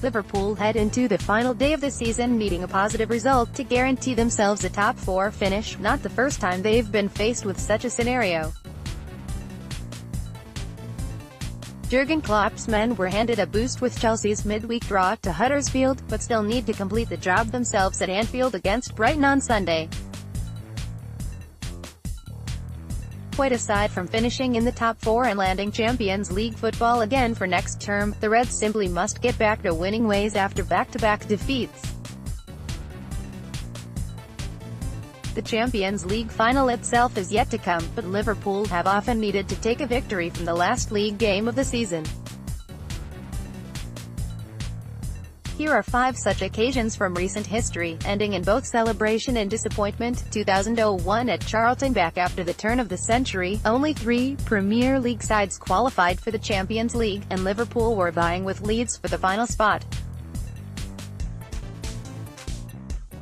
Liverpool head into the final day of the season needing a positive result to guarantee themselves a top 4 finish, not the first time they've been faced with such a scenario. Jurgen Klopp's men were handed a boost with Chelsea's midweek draw to Huddersfield, but still need to complete the job themselves at Anfield against Brighton on Sunday. Quite aside from finishing in the top 4 and landing Champions League football again for next term, the Reds simply must get back to winning ways after back-to-back defeats. The Champions League final itself is yet to come, but Liverpool have often needed to take a victory from the last league game of the season. Here are 5 such occasions from recent history, ending in both celebration and disappointment. 2001 at Charlton. Back after the turn of the century, only 3 Premier League sides qualified for the Champions League, and Liverpool were vying with Leeds for the final spot.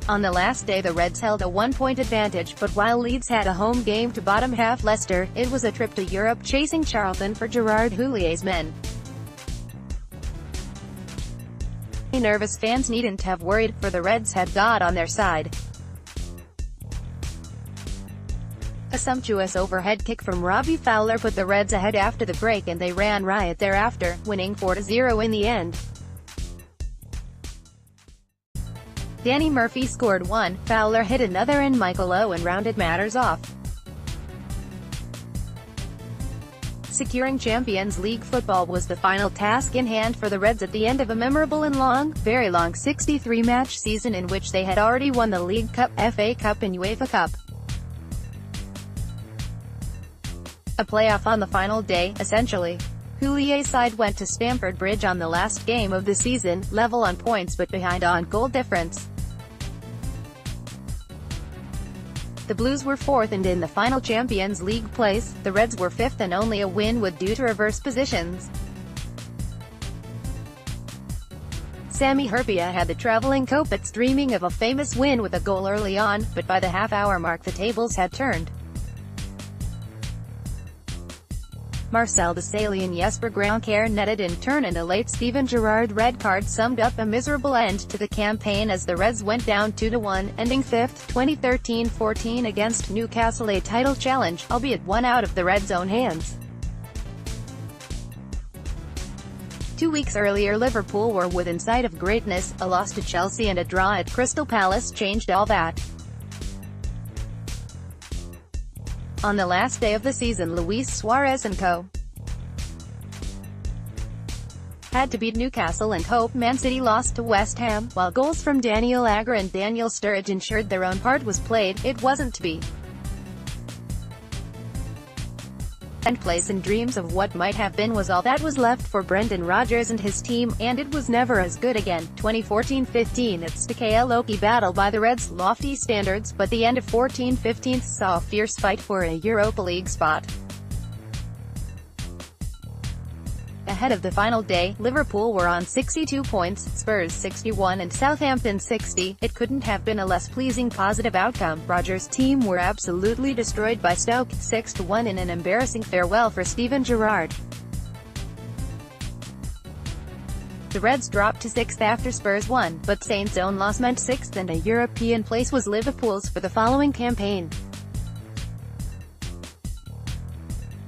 On the last day the Reds held a 1-point advantage, but while Leeds had a home game to bottom half Leicester, it was a trip to Europe chasing Charlton for Gerard Houllié's men. Nervous fans needn't have worried, for the Reds had God on their side. A sumptuous overhead kick from Robbie Fowler put the Reds ahead after the break, and they ran riot thereafter, winning 4-0 in the end. Danny Murphy scored 1, Fowler hit another, and Michael Owen rounded matters off. Securing Champions League football was the final task in hand for the Reds at the end of a memorable and very long 63-match season in which they had already won the League Cup, FA Cup and UEFA Cup. A playoff on the final day, essentially. Houllié's side went to Stamford Bridge on the last game of the season, level on points but behind on goal difference. The Blues were 4th and in the final Champions League place, the Reds were 5th and only a win would do to reverse positions. Sami Hyypiä had the travelling Kopits dreaming of a famous win with a goal early on, but by the half-hour mark the tables had turned. Marcel Desailly and Jesper Grønkjær netted in turn, and a late Steven Gerrard red card summed up a miserable end to the campaign as the Reds went down 2-1, ending 5th, 2013-14 against Newcastle, a title challenge, albeit one out of the Reds' own hands. 2 weeks earlier Liverpool were within sight of greatness, a loss to Chelsea and a draw at Crystal Palace changed all that. On the last day of the season Luis Suarez and co. had to beat Newcastle and hope Man City lost to West Ham, while goals from Daniel Agger and Daniel Sturridge ensured their own part was played. It wasn't to be. And place and dreams of what might have been was all that was left for Brendan Rodgers and his team, and it was never as good again. 2014-15 It's a low-key battle by the Reds' lofty standards, but the end of 14-15 saw a fierce fight for a Europa League spot. Ahead of the final day, Liverpool were on 62 points, Spurs 61 and Southampton 60. It couldn't have been a less pleasing positive outcome. Rodgers' team were absolutely destroyed by Stoke, 6-1 in an embarrassing farewell for Steven Gerrard. The Reds dropped to 6th after Spurs won, but Saints' own loss meant 6th, and a European place was Liverpool's for the following campaign.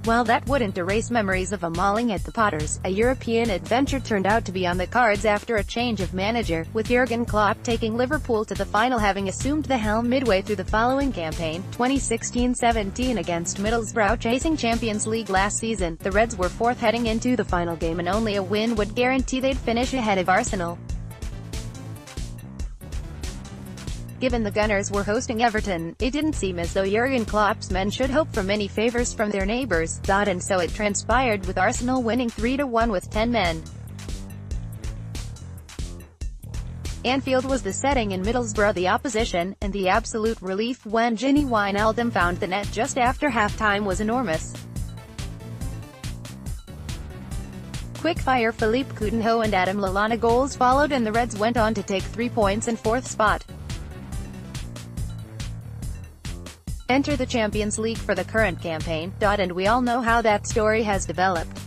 While that wouldn't erase memories of a mauling at the Potters, a European adventure turned out to be on the cards after a change of manager, with Jurgen Klopp taking Liverpool to the final, having assumed the helm midway through the following campaign. 2016-17 against Middlesbrough. Chasing Champions League last season, the Reds were 4th heading into the final game, and only a win would guarantee they'd finish ahead of Arsenal. Given the Gunners were hosting Everton, it didn't seem as though Jurgen Klopp's men should hope for many favours from their neighbours, and so it transpired, with Arsenal winning 3-1 with 10 men. Anfield was the setting and Middlesbrough the opposition, and the absolute relief when Gini Wijnaldum found the net just after half-time was enormous. Quick-fire Philippe Coutinho and Adam Lallana goals followed, and the Reds went on to take 3 points and 4th spot. Enter the Champions League for the current campaign, and we all know how that story has developed.